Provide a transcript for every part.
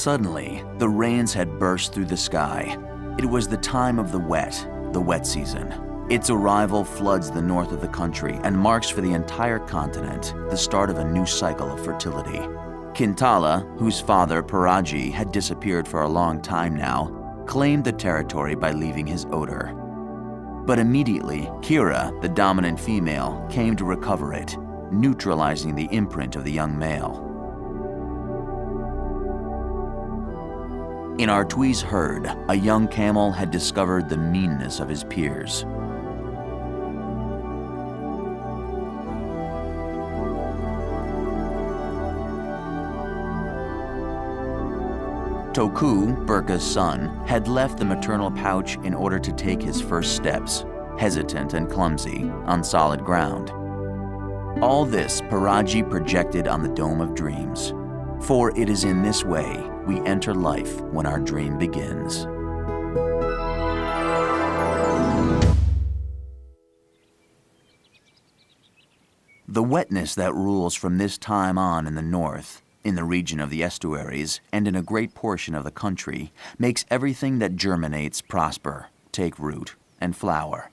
Suddenly, the rains had burst through the sky. It was the time of the wet season. Its arrival floods the north of the country and marks for the entire continent the start of a new cycle of fertility. Kintala, whose father, Paraji, had disappeared for a long time now, claimed the territory by leaving his odor. But immediately, Kira, the dominant female, came to recover it, neutralizing the imprint of the young male. In Artui's herd, a young camel had discovered the meanness of his peers. Toku, Burka's son, had left the maternal pouch in order to take his first steps, hesitant and clumsy, on solid ground. All this Paraji projected on the Dome of Dreams, for it is in this way we enter life when our dream begins. The wetness that rules from this time on in the north, in the region of the estuaries, and in a great portion of the country, makes everything that germinates prosper, take root, and flower.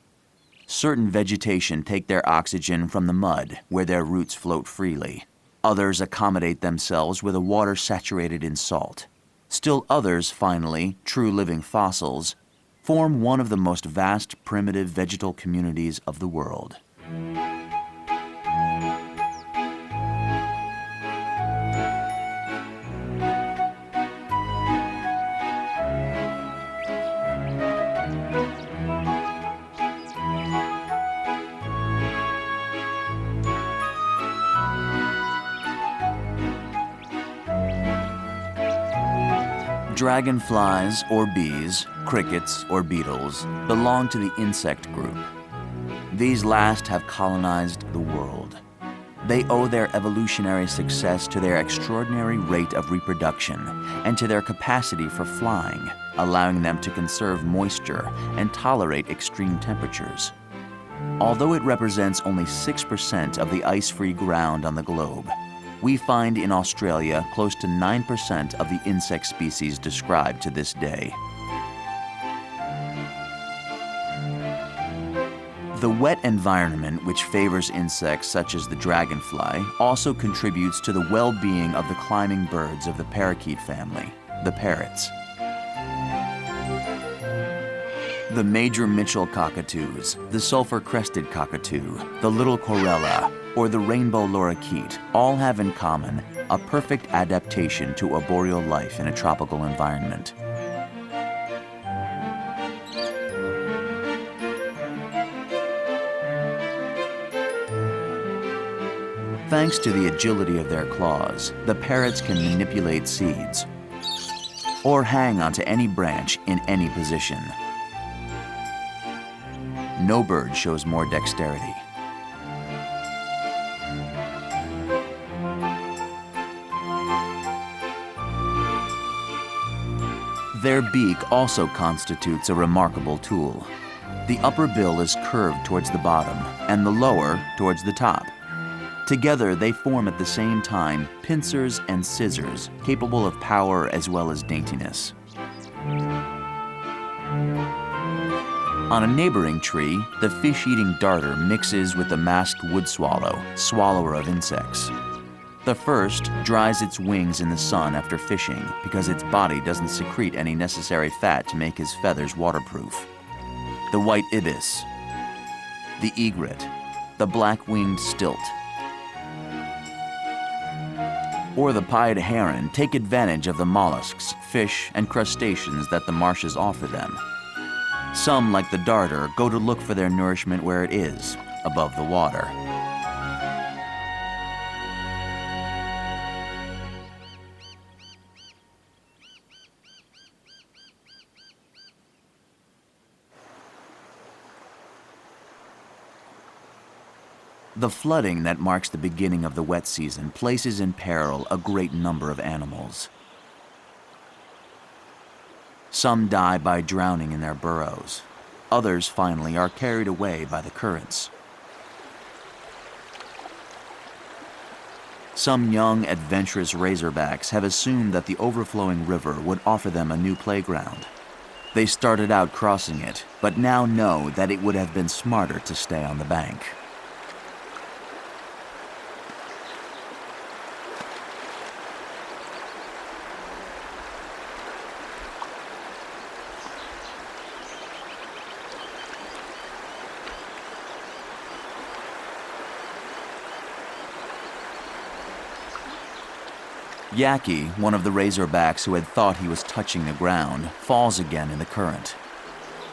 Certain vegetation take their oxygen from the mud, where their roots float freely. Others accommodate themselves with a water saturated in salt. Still others, finally, true living fossils, form one of the most vast primitive vegetal communities of the world. Dragonflies or bees, crickets or beetles, belong to the insect group. These last have colonized the world. They owe their evolutionary success to their extraordinary rate of reproduction and to their capacity for flying, allowing them to conserve moisture and tolerate extreme temperatures. Although it represents only 6% of the ice-free ground on the globe, we find in Australia close to 9% of the insect species described to this day. The wet environment which favors insects such as the dragonfly also contributes to the well-being of the climbing birds of the parakeet family, the parrots. The major Mitchell cockatoos, the sulfur-crested cockatoo, the little corella, or the rainbow lorikeet all have in common a perfect adaptation to arboreal life in a tropical environment. Thanks to the agility of their claws, the parrots can manipulate seeds or hang onto any branch in any position. No bird shows more dexterity. Their beak also constitutes a remarkable tool. The upper bill is curved towards the bottom and the lower towards the top. Together, they form at the same time pincers and scissors capable of power as well as daintiness. On a neighboring tree, the fish-eating darter mixes with the masked wood swallow, swallower of insects. The first dries its wings in the sun after fishing because its body doesn't secrete any necessary fat to make his feathers waterproof. The white ibis, the egret, the black-winged stilt, or the pied heron take advantage of the mollusks, fish, and crustaceans that the marshes offer them. Some, like the darter, go to look for their nourishment where it is, above the water. The flooding that marks the beginning of the wet season places in peril a great number of animals. Some die by drowning in their burrows. Others, finally, are carried away by the currents. Some young, adventurous razorbacks have assumed that the overflowing river would offer them a new playground. They started out crossing it, but now know that it would have been smarter to stay on the bank. Yaki, one of the razorbacks who had thought he was touching the ground, falls again in the current.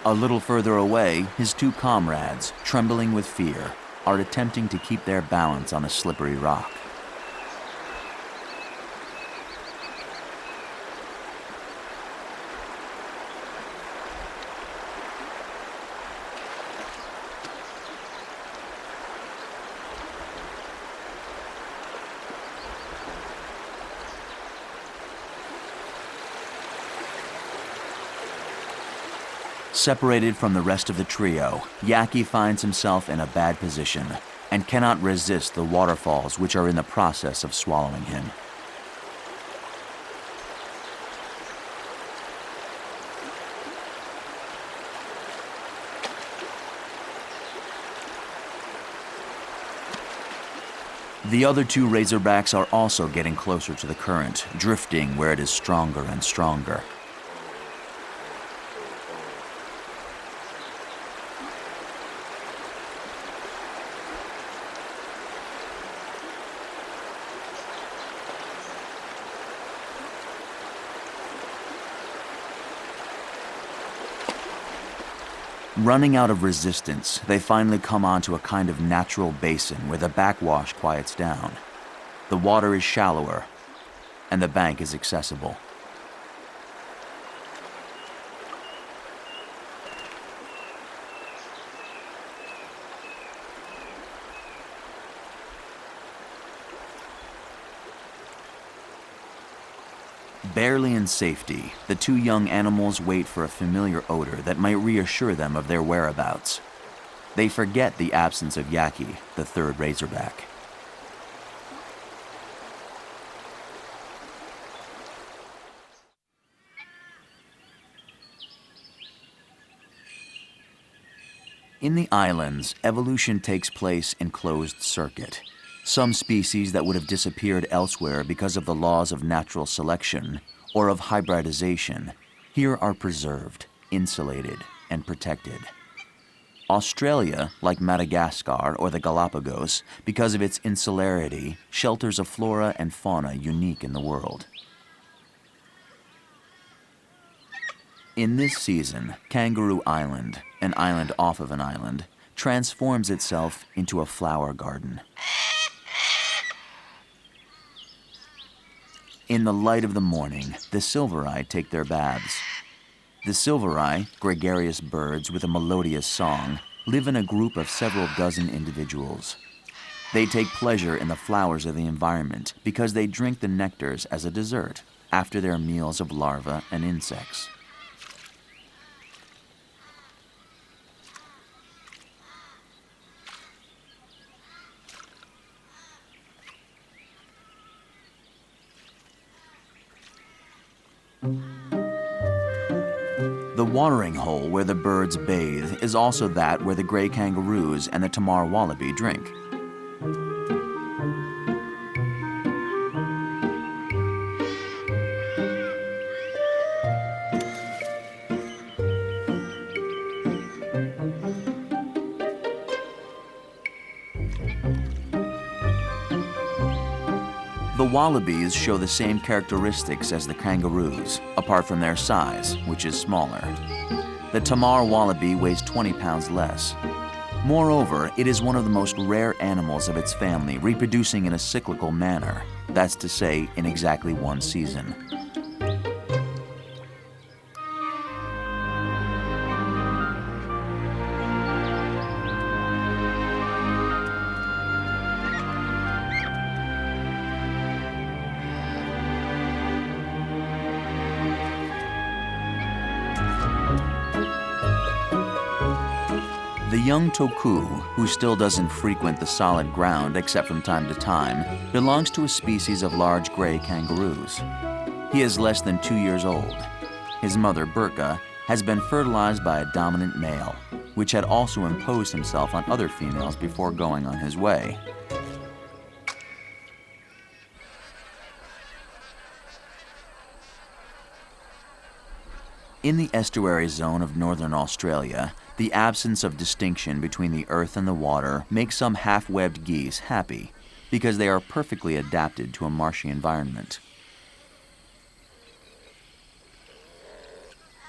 A little further away, his two comrades, trembling with fear, are attempting to keep their balance on a slippery rock. Separated from the rest of the trio, Yaki finds himself in a bad position and cannot resist the waterfalls which are in the process of swallowing him. The other two razorbacks are also getting closer to the current, drifting where it is stronger and stronger. Running out of resistance, they finally come onto a kind of natural basin where the backwash quiets down. The water is shallower, and the bank is accessible. Barely in safety, the two young animals wait for a familiar odor that might reassure them of their whereabouts. They forget the absence of Yaki, the third razorback. In the islands, evolution takes place in closed circuit. Some species that would have disappeared elsewhere because of the laws of natural selection or of hybridization here are preserved, insulated, and protected. Australia, like Madagascar or the Galapagos, because of its insularity, shelters a flora and fauna unique in the world. In this season, Kangaroo Island, an island off of an island, transforms itself into a flower garden. In the light of the morning, the silvereye take their baths. The silvereye, gregarious birds with a melodious song, live in a group of several dozen individuals. They take pleasure in the flowers of the environment because they drink the nectars as a dessert after their meals of larvae and insects. The watering hole where the birds bathe is also that where the gray kangaroos and the Tamar wallaby drink. The wallabies show the same characteristics as the kangaroos, apart from their size, which is smaller. The Tamar wallaby weighs 20 pounds less. Moreover, it is one of the most rare animals of its family, reproducing in a cyclical manner, that's to say, in exactly one season. The young toku, who still doesn't frequent the solid ground except from time to time, belongs to a species of large gray kangaroos. He is less than 2 years old. His mother, Burka, has been fertilized by a dominant male, which had also imposed himself on other females before going on his way. In the estuary zone of northern Australia, the absence of distinction between the earth and the water makes some half-webbed geese happy because they are perfectly adapted to a marshy environment.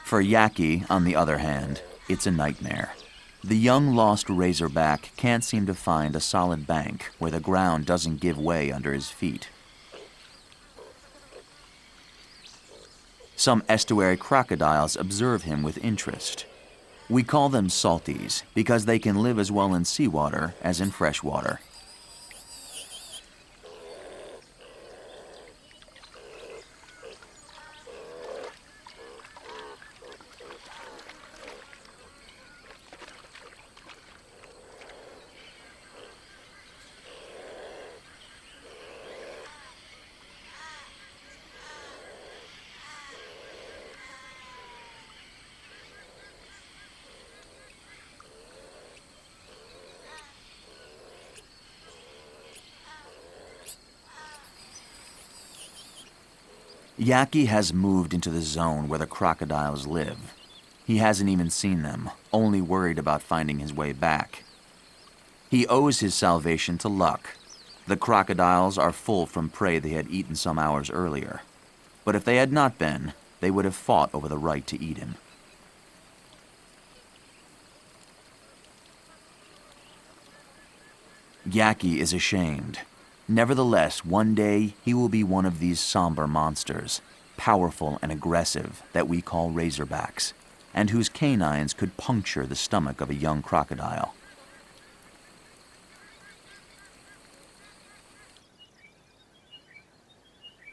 For Yaki, on the other hand, it's a nightmare. The young lost razorback can't seem to find a solid bank where the ground doesn't give way under his feet. Some estuary crocodiles observe him with interest. We call them salties because they can live as well in seawater as in fresh water. Yaki has moved into the zone where the crocodiles live. He hasn't even seen them, only worried about finding his way back. He owes his salvation to luck. The crocodiles are full from prey they had eaten some hours earlier. But if they had not been, they would have fought over the right to eat him. Yaki is ashamed. Nevertheless, one day he will be one of these somber monsters, powerful and aggressive, that we call razorbacks, and whose canines could puncture the stomach of a young crocodile.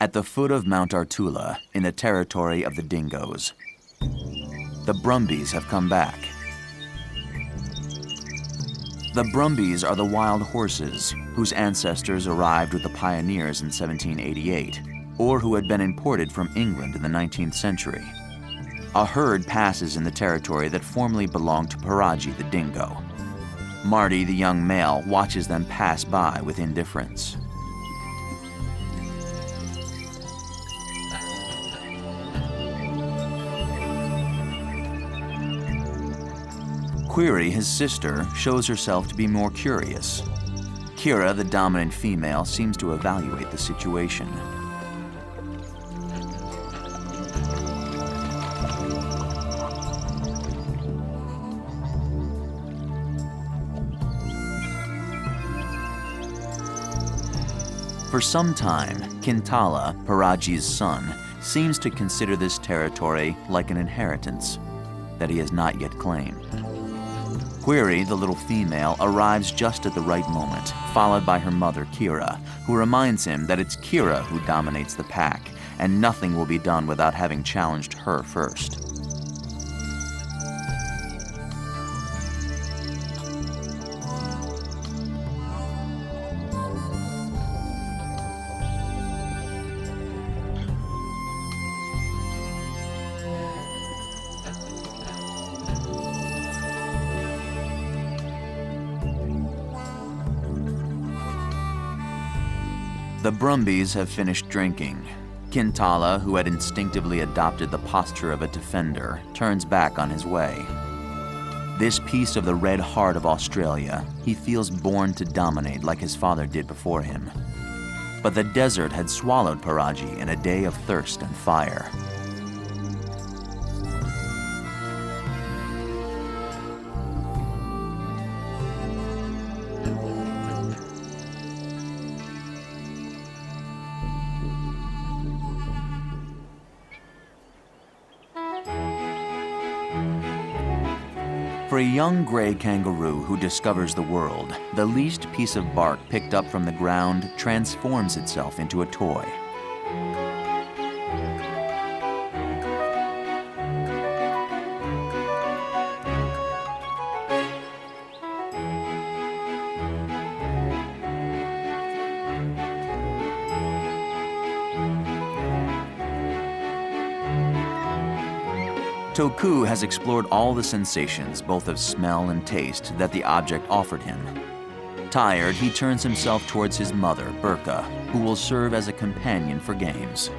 At the foot of Mount Artula, in the territory of the Dingoes, the Brumbies have come back. The Brumbies are the wild horses whose ancestors arrived with the pioneers in 1788, or who had been imported from England in the 19th century. A herd passes in the territory that formerly belonged to Paraji the dingo. Marty, the young male, watches them pass by with indifference. Query, his sister, shows herself to be more curious. Kira, the dominant female, seems to evaluate the situation. For some time, Kintala, Paraji's son, seems to consider this territory like an inheritance that he has not yet claimed. Query, the little female, arrives just at the right moment, followed by her mother, Kira, who reminds him that it's Kira who dominates the pack, and nothing will be done without having challenged her first. The Brumbies have finished drinking. Kintala, who had instinctively adopted the posture of a defender, turns back on his way. This piece of the red heart of Australia, he feels born to dominate like his father did before him. But the desert had swallowed Paraji in a day of thirst and fire. For a young gray kangaroo who discovers the world, the least piece of bark picked up from the ground transforms itself into a toy. Toku has explored all the sensations, both of smell and taste, that the object offered him. Tired, he turns himself towards his mother, Burka, who will serve as a companion for games.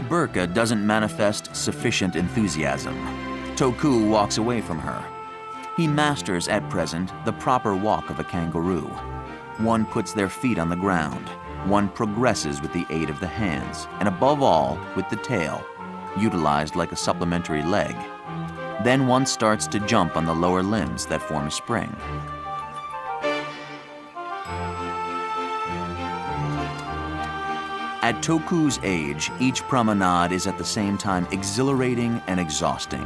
Burka doesn't manifest sufficient enthusiasm. Toku walks away from her. He masters, at present, the proper walk of a kangaroo. One puts their feet on the ground. One progresses with the aid of the hands, and above all, with the tail, utilized like a supplementary leg. Then one starts to jump on the lower limbs that form a spring. At Toku's age, each promenade is at the same time exhilarating and exhausting.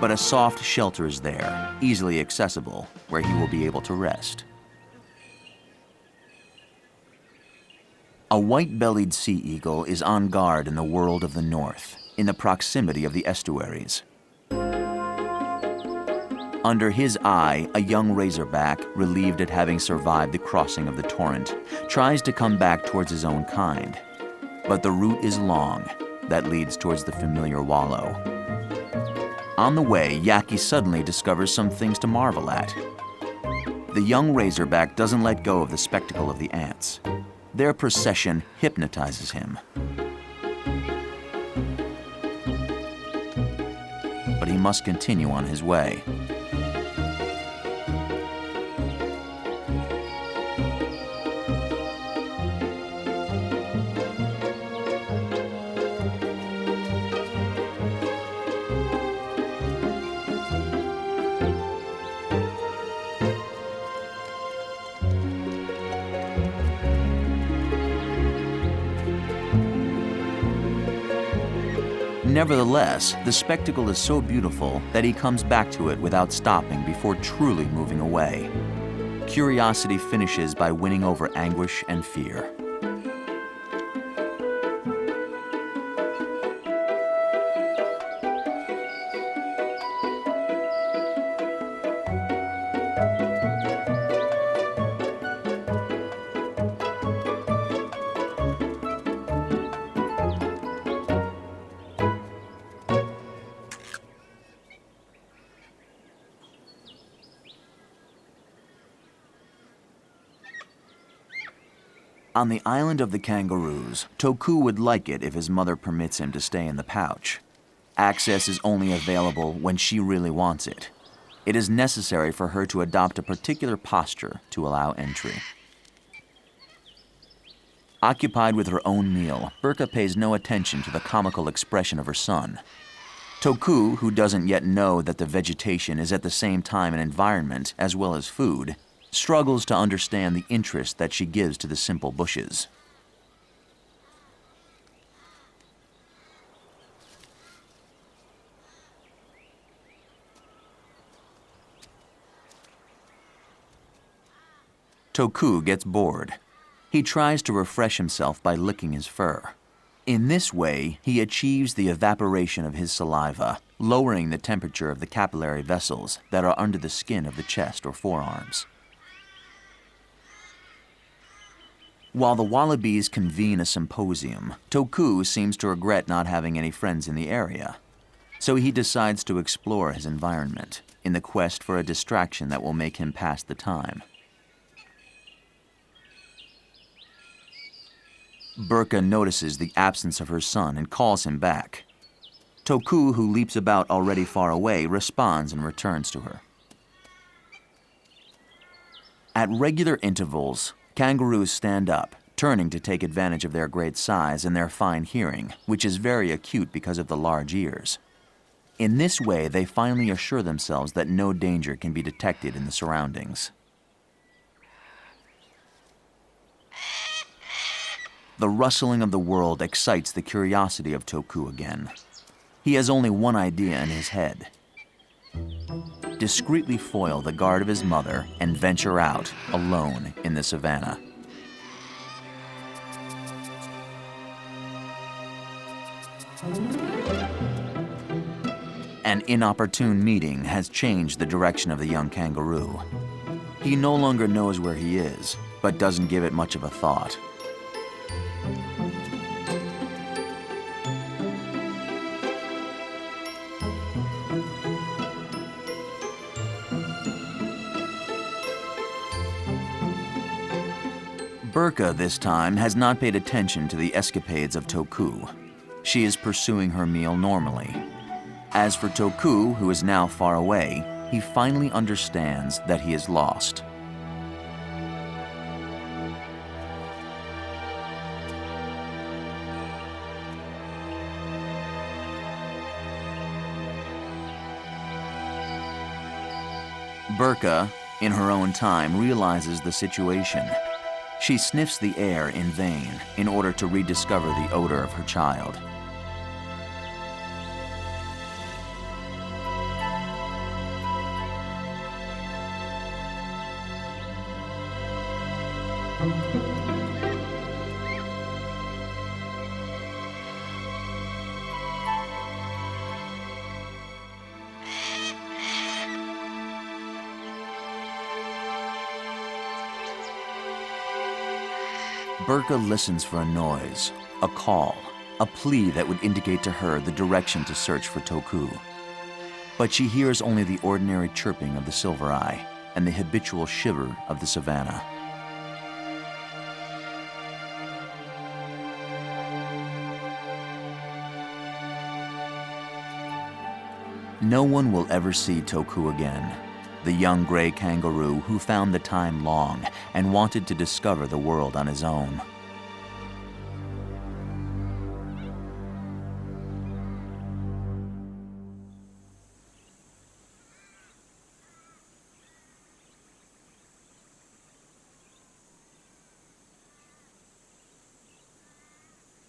But a soft shelter is there, easily accessible, where he will be able to rest. A white-bellied sea eagle is on guard in the world of the north, in the proximity of the estuaries. Under his eye, a young razorback, relieved at having survived the crossing of the torrent, tries to come back towards his own kind. But the route is long, that leads towards the familiar wallow. On the way, Yaki suddenly discovers some things to marvel at. The young razorback doesn't let go of the spectacle of the ants. Their procession hypnotizes him. But he must continue on his way. Nevertheless, the spectacle is so beautiful that he comes back to it without stopping before truly moving away. Curiosity finishes by winning over anguish and fear. On the island of the Kangaroos, Toku would like it if his mother permits him to stay in the pouch. Access is only available when she really wants it. It is necessary for her to adopt a particular posture to allow entry. Occupied with her own meal, Burka pays no attention to the comical expression of her son. Toku, who doesn't yet know that the vegetation is at the same time an environment as well as food, struggles to understand the interest that she gives to the simple bushes. Toku gets bored. He tries to refresh himself by licking his fur. In this way, he achieves the evaporation of his saliva, lowering the temperature of the capillary vessels that are under the skin of the chest or forearms. While the wallabies convene a symposium, Toku seems to regret not having any friends in the area. So he decides to explore his environment, in the quest for a distraction that will make him pass the time. Burka notices the absence of her son and calls him back. Toku, who leaps about already far away, responds and returns to her. At regular intervals, kangaroos stand up, turning to take advantage of their great size and their fine hearing, which is very acute because of the large ears. In this way, they finally assure themselves that no danger can be detected in the surroundings. The rustling of the world excites the curiosity of Toku again. He has only one idea in his head: discreetly foil the guard of his mother and venture out alone in the savannah. An inopportune meeting has changed the direction of the young kangaroo. He no longer knows where he is, but doesn't give it much of a thought. Burka, this time, has not paid attention to the escapades of Toku. She is pursuing her meal normally. As for Toku, who is now far away, he finally understands that he is lost. Burka, in her own time, realizes the situation. She sniffs the air in vain in order to rediscover the odor of her child. Burka listens for a noise, a call, a plea that would indicate to her the direction to search for Toku. But she hears only the ordinary chirping of the silvereye and the habitual shiver of the savannah. No one will ever see Toku again, the young gray kangaroo who found the time long and wanted to discover the world on his own.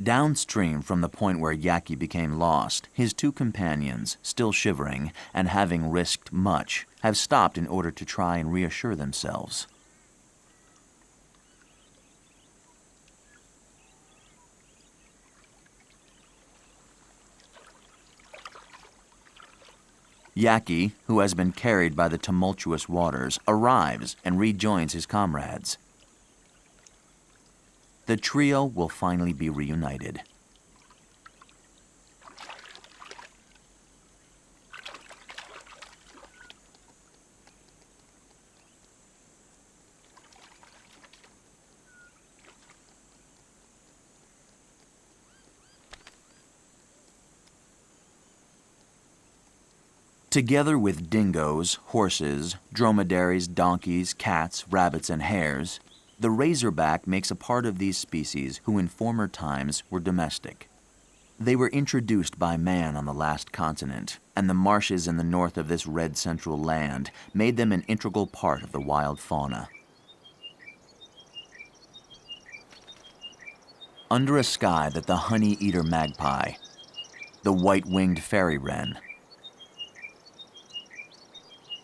Downstream from the point where Yaki became lost, his two companions, still shivering and having risked much, have stopped in order to try and reassure themselves. Yaki, who has been carried by the tumultuous waters, arrives and rejoins his comrades. The trio will finally be reunited. Together with dingoes, horses, dromedaries, donkeys, cats, rabbits, and hares, the razorback makes a part of these species who in former times were domestic. They were introduced by man on the last continent, and the marshes in the north of this red central land made them an integral part of the wild fauna. Under a sky that the honey-eater magpie, the white-winged fairy wren,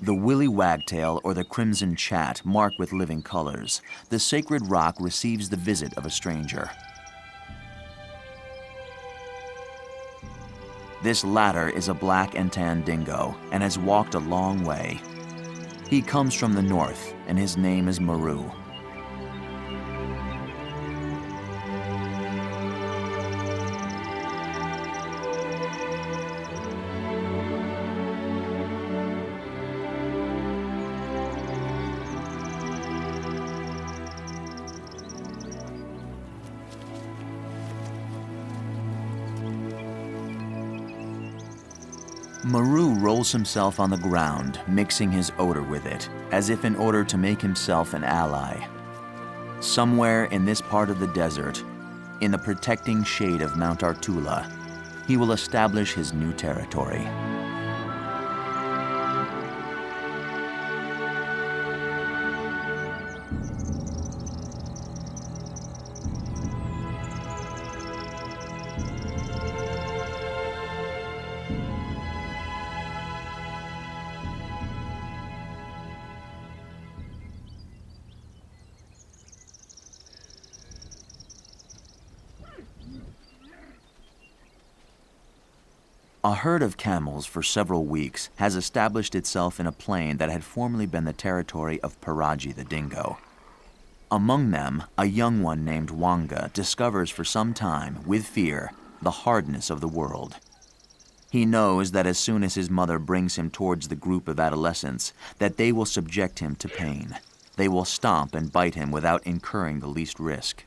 the willy wagtail or the crimson chat mark with living colors, the sacred rock receives the visit of a stranger. This latter is a black and tan dingo and has walked a long way. He comes from the north and his name is Maru. Maru rolls himself on the ground, mixing his odor with it, as if in order to make himself an ally. Somewhere in this part of the desert, in the protecting shade of Mount Artula, he will establish his new territory. A herd of camels for several weeks has established itself in a plain that had formerly been the territory of Paraji the dingo. Among them, a young one named Wanga discovers for some time, with fear, the hardness of the world. He knows that as soon as his mother brings him towards the group of adolescents, that they will subject him to pain. They will stomp and bite him without incurring the least risk.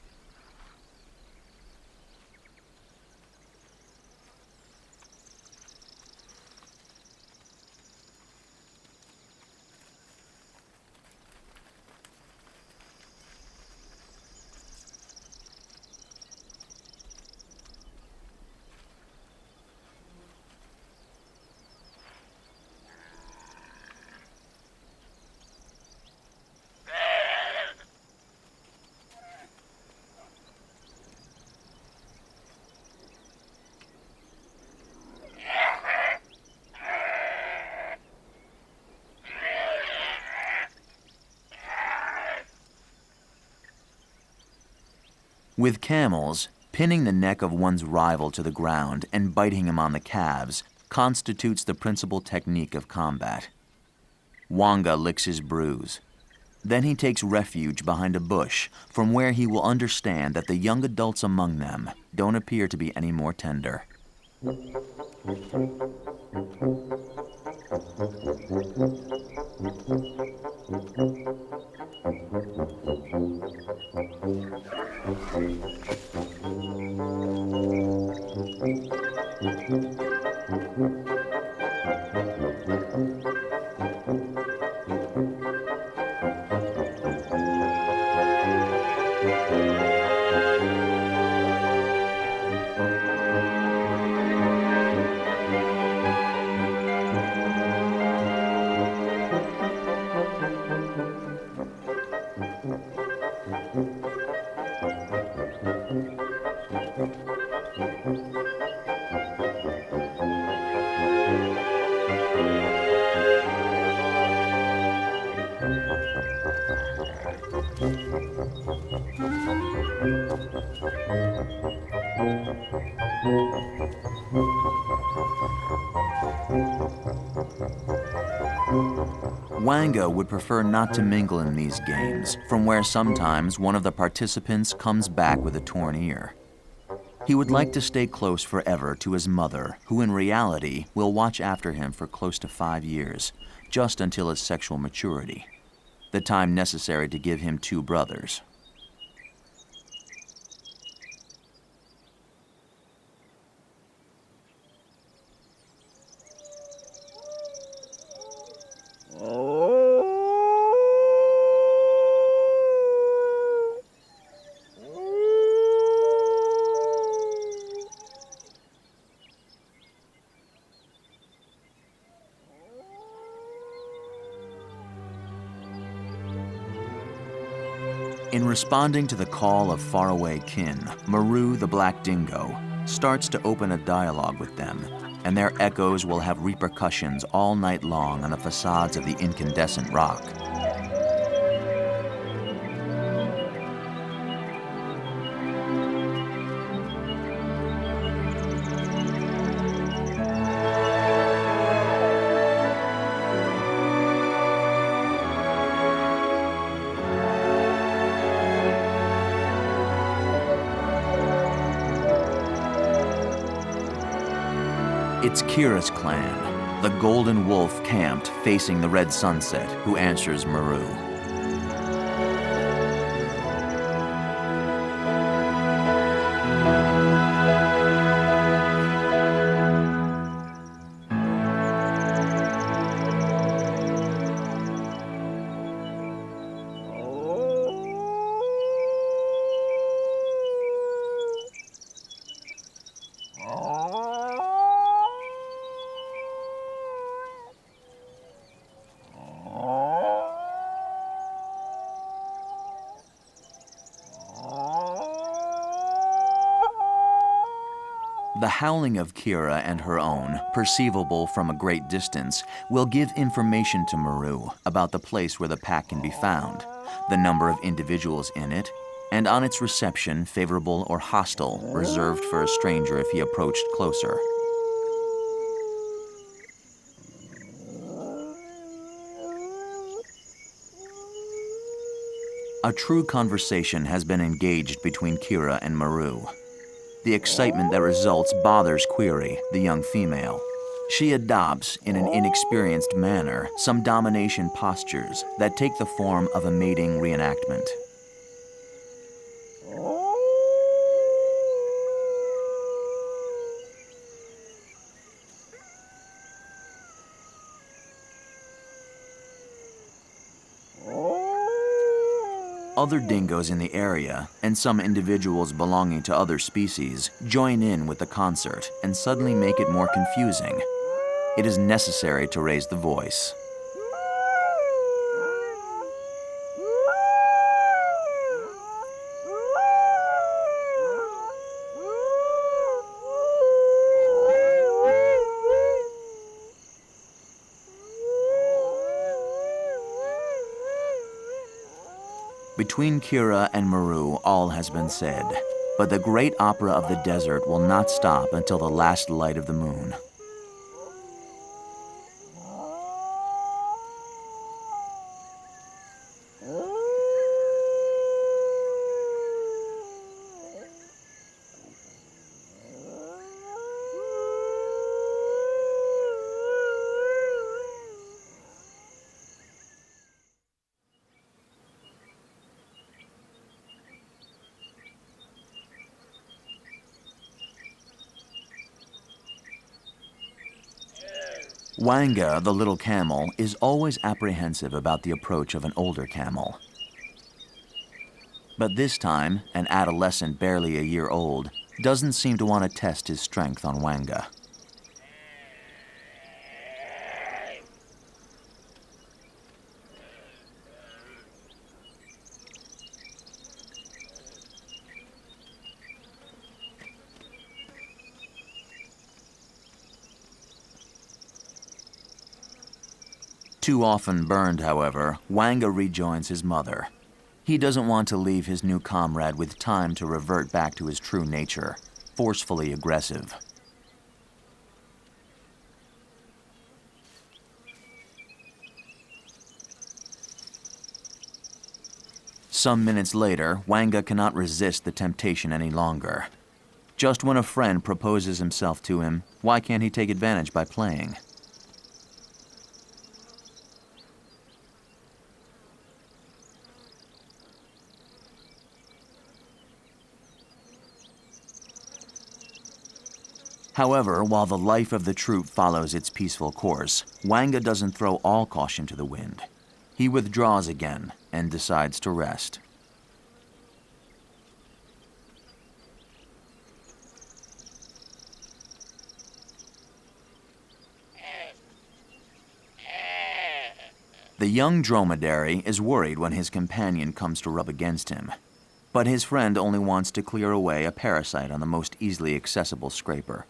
With camels, pinning the neck of one's rival to the ground and biting him on the calves constitutes the principal technique of combat. Wanga licks his bruise. Then he takes refuge behind a bush, from where he will understand that the young adults among them don't appear to be any more tender. Wanga would prefer not to mingle in these games, from where sometimes one of the participants comes back with a torn ear. He would like to stay close forever to his mother, who in reality will watch after him for close to 5 years, just until his sexual maturity, the time necessary to give him 2 brothers. In responding to the call of faraway kin, Maru, the black dingo, starts to open a dialogue with them, and their echoes will have repercussions all night long on the facades of the incandescent rock. It's Kira's clan, the golden wolf camped facing the red sunset, who answers Maru. The howling of Kira and her own, perceivable from a great distance, will give information to Maru about the place where the pack can be found, the number of individuals in it, and on its reception, favorable or hostile, reserved for a stranger if he approached closer. A true conversation has been engaged between Kira and Maru. The excitement that results bothers Query, the young female. She adopts, in an inexperienced manner, some domination postures that take the form of a mating reenactment. Other dingoes in the area, and some individuals belonging to other species, join in with the concert and suddenly make it more confusing. It is necessary to raise the voice. Between Kira and Maru, all has been said, but the great opera of the desert will not stop until the last light of the moon. Wanga, the little camel, is always apprehensive about the approach of an older camel. But this time, an adolescent barely a year old doesn't seem to want to test his strength on Wanga. Too often burned, however, Wanga rejoins his mother. He doesn't want to leave his new comrade with time to revert back to his true nature, forcefully aggressive. Some minutes later, Wanga cannot resist the temptation any longer. Just when a friend proposes himself to him, why can't he take advantage by playing? However, while the life of the troop follows its peaceful course, Wanga doesn't throw all caution to the wind. He withdraws again and decides to rest. The young dromedary is worried when his companion comes to rub against him, but his friend only wants to clear away a parasite on the most easily accessible scraper.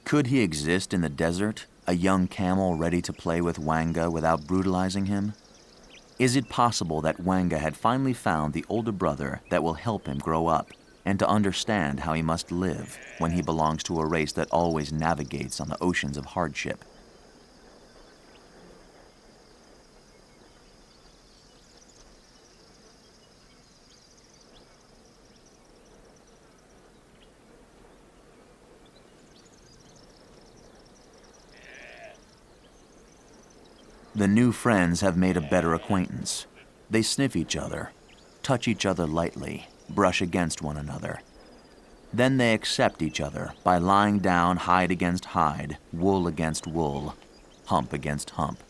Could he exist in the desert, a young camel ready to play with Wanga without brutalizing him? Is it possible that Wanga had finally found the older brother that will help him grow up and to understand how he must live when he belongs to a race that always navigates on the oceans of hardship? The new friends have made a better acquaintance. They sniff each other, touch each other lightly, brush against one another. Then they accept each other by lying down hide against hide, wool against wool, hump against hump.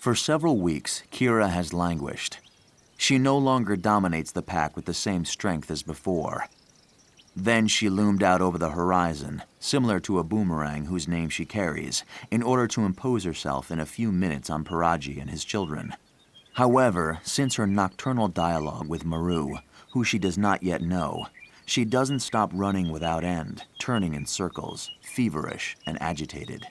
For several weeks, Kira has languished. She no longer dominates the pack with the same strength as before. Then she loomed out over the horizon, similar to a boomerang whose name she carries, in order to impose herself in a few minutes on Paraji and his children. However, since her nocturnal dialogue with Maru, who she does not yet know, she doesn't stop running without end, turning in circles, feverish and agitated.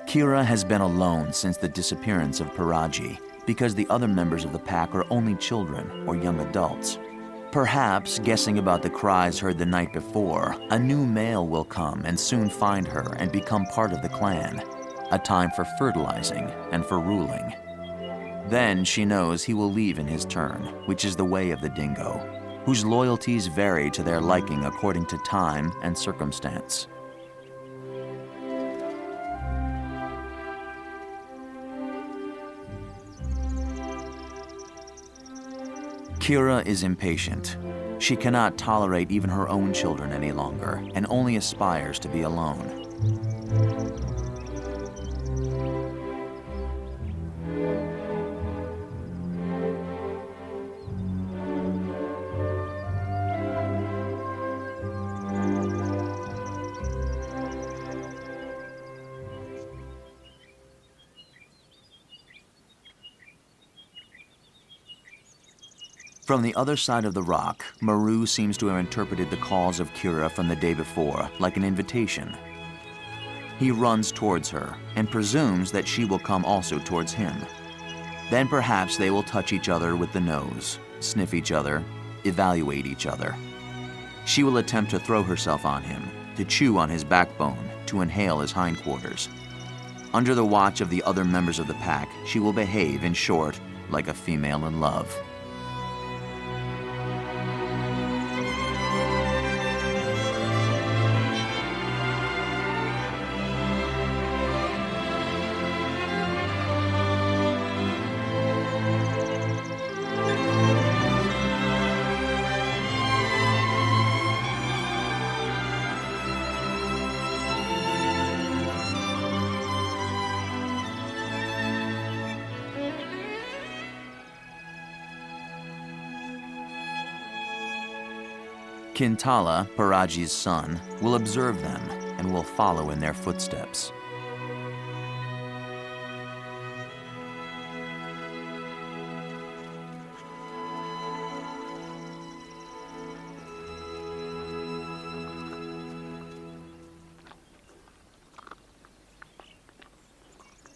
Kira has been alone since the disappearance of Paraji because the other members of the pack are only children or young adults. Perhaps, guessing about the cries heard the night before, a new male will come and soon find her and become part of the clan, a time for fertilizing and for ruling. Then she knows he will leave in his turn, which is the way of the dingo, whose loyalties vary to their liking according to time and circumstance. Kira is impatient. She cannot tolerate even her own children any longer and only aspires to be alone. From the other side of the rock, Maru seems to have interpreted the calls of Kira from the day before like an invitation. He runs towards her and presumes that she will come also towards him. Then perhaps they will touch each other with the nose, sniff each other, evaluate each other. She will attempt to throw herself on him, to chew on his backbone, to inhale his hindquarters. Under the watch of the other members of the pack, she will behave, in short, like a female in love. Kintala, Paraji's son, will observe them and will follow in their footsteps.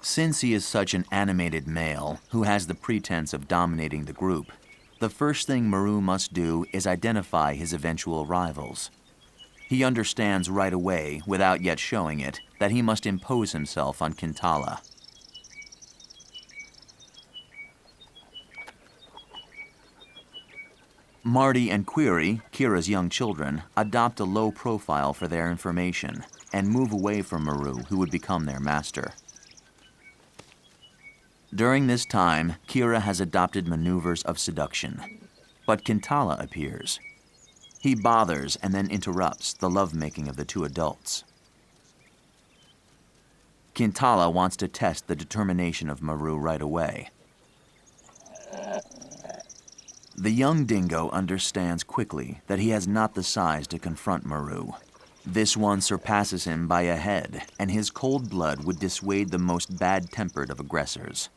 Since he is such an animated male who has the pretense of dominating the group, the first thing Maru must do is identify his eventual rivals. He understands right away, without yet showing it, that he must impose himself on Kintala. Marty and Query, Kira's young children, adopt a low profile for their information and move away from Maru, who would become their master. During this time, Kira has adopted maneuvers of seduction, but Kintala appears. He bothers and then interrupts the lovemaking of the two adults. Kintala wants to test the determination of Maru right away. The young dingo understands quickly that he has not the size to confront Maru. This one surpasses him by a head, and his cold blood would dissuade the most bad-tempered of aggressors.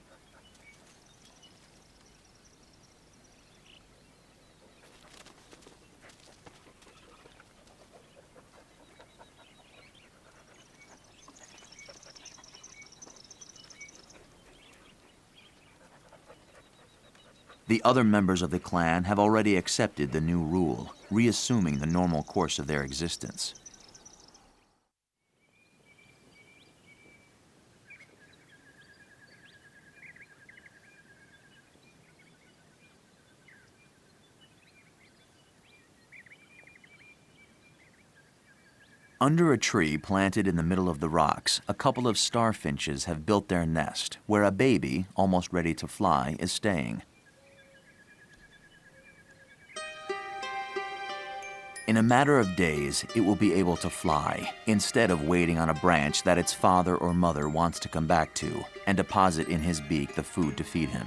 The other members of the clan have already accepted the new rule, reassuming the normal course of their existence. Under a tree planted in the middle of the rocks, a couple of starfinches have built their nest, where a baby, almost ready to fly, is staying. In a matter of days, it will be able to fly, instead of waiting on a branch that its father or mother wants to come back to and deposit in his beak the food to feed him.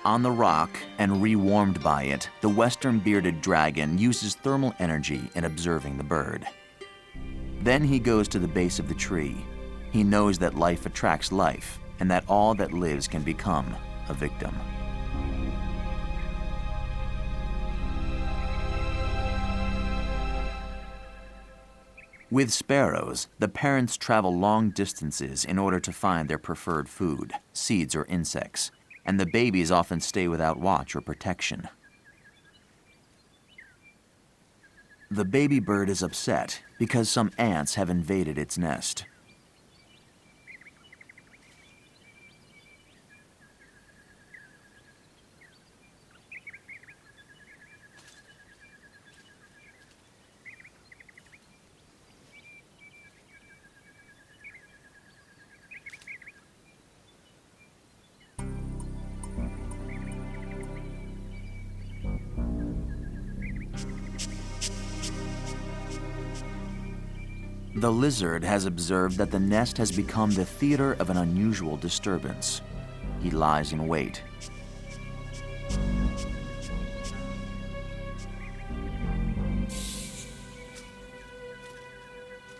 On the rock, and rewarmed by it, the western bearded dragon uses thermal energy in observing the bird. Then he goes to the base of the tree. He knows that life attracts life, and that all that lives can become a victim. With sparrows, the parents travel long distances in order to find their preferred food, seeds or insects, and the babies often stay without watch or protection. The baby bird is upset because some ants have invaded its nest. The lizard has observed that the nest has become the theater of an unusual disturbance. He lies in wait.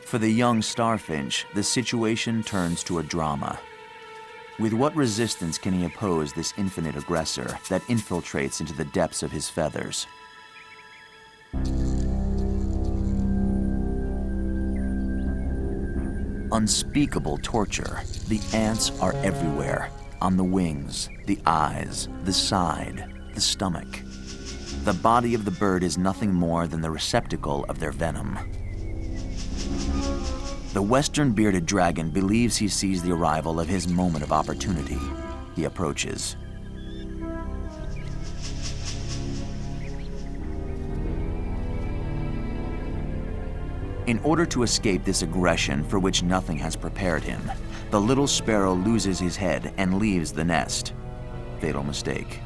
For the young starfinch, the situation turns to a drama. With what resistance can he oppose this infinite aggressor that infiltrates into the depths of his feathers? Unspeakable torture. The ants are everywhere, on the wings, the eyes, the side, the stomach. The body of the bird is nothing more than the receptacle of their venom. The western bearded dragon believes he sees the arrival of his moment of opportunity. He approaches. In order to escape this aggression for which nothing has prepared him, the little sparrow loses his head and leaves the nest. Fatal mistake.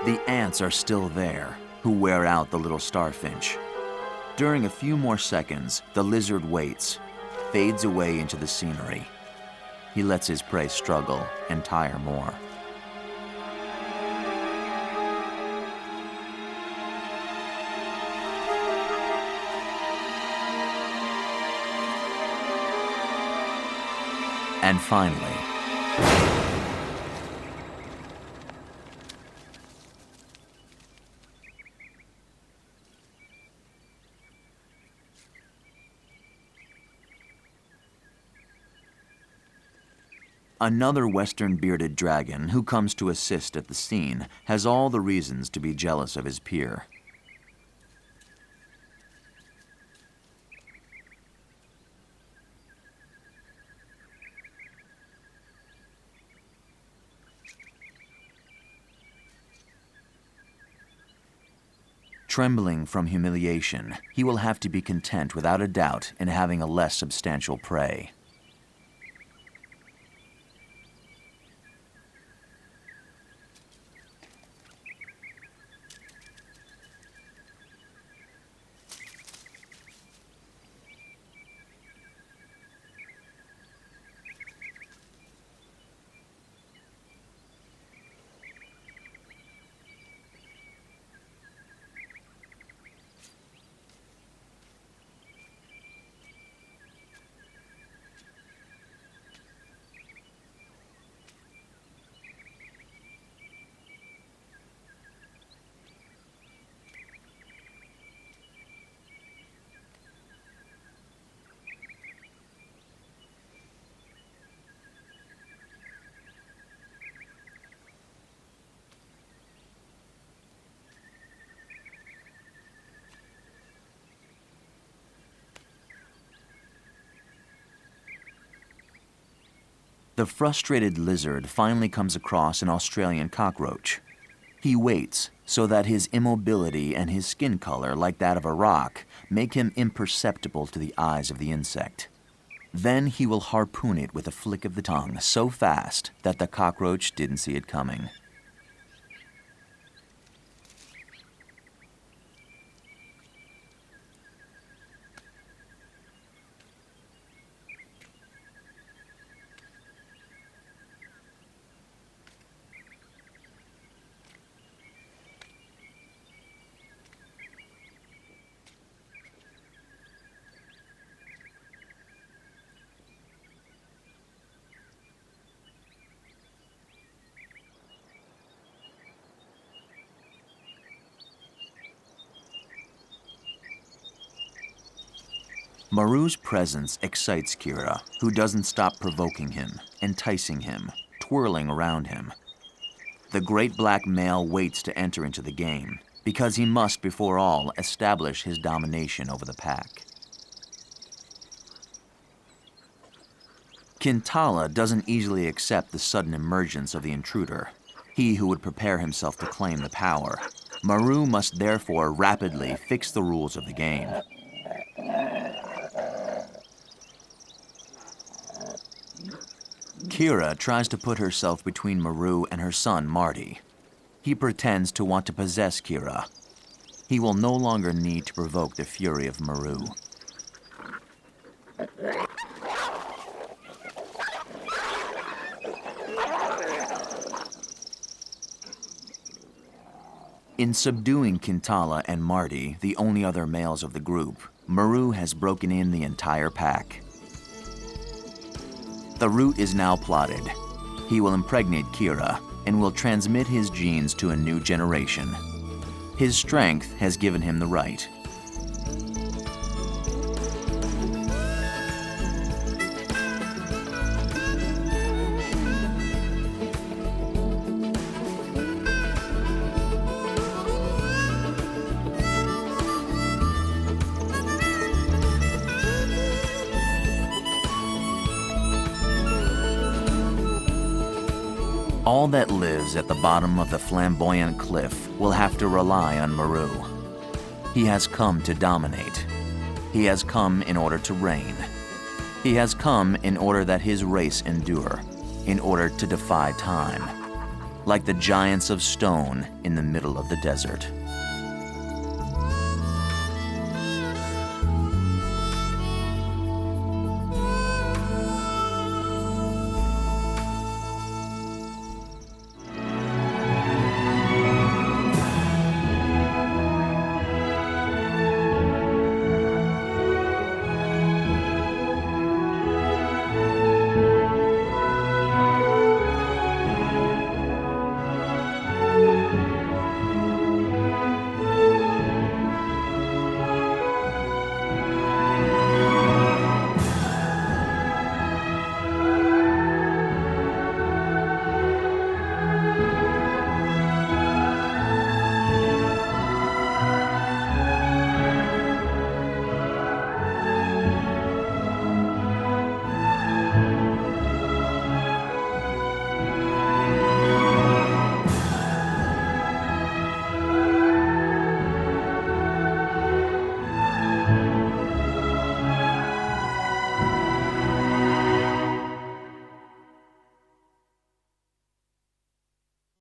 The ants are still there, who wear out the little starfinch. During a few more seconds, the lizard waits, fades away into the scenery. He lets his prey struggle and tire more. And finally, another western bearded dragon who comes to assist at the scene has all the reasons to be jealous of his peer. Trembling from humiliation, he will have to be content without a doubt in having a less substantial prey. The frustrated lizard finally comes across an Australian cockroach. He waits so that his immobility and his skin color, like that of a rock, make him imperceptible to the eyes of the insect. Then he will harpoon it with a flick of the tongue so fast that the cockroach didn't see it coming. Maru's presence excites Kira, who doesn't stop provoking him, enticing him, twirling around him. The great black male waits to enter into the game, because he must, before all, establish his domination over the pack. Kintala doesn't easily accept the sudden emergence of the intruder, he who would prepare himself to claim the power. Maru must therefore rapidly fix the rules of the game. Kira tries to put herself between Maru and her son, Marty. He pretends to want to possess Kira. He will no longer need to provoke the fury of Maru. In subduing Kintala and Marty, the only other males of the group, Maru has broken in the entire pack. The route is now plotted. He will impregnate Kira and will transmit his genes to a new generation. His strength has given him the right. All that lives at the bottom of the flamboyant cliff will have to rely on Maru. He has come to dominate. He has come in order to reign. He has come in order that his race endure, in order to defy time, like the giants of stone in the middle of the desert.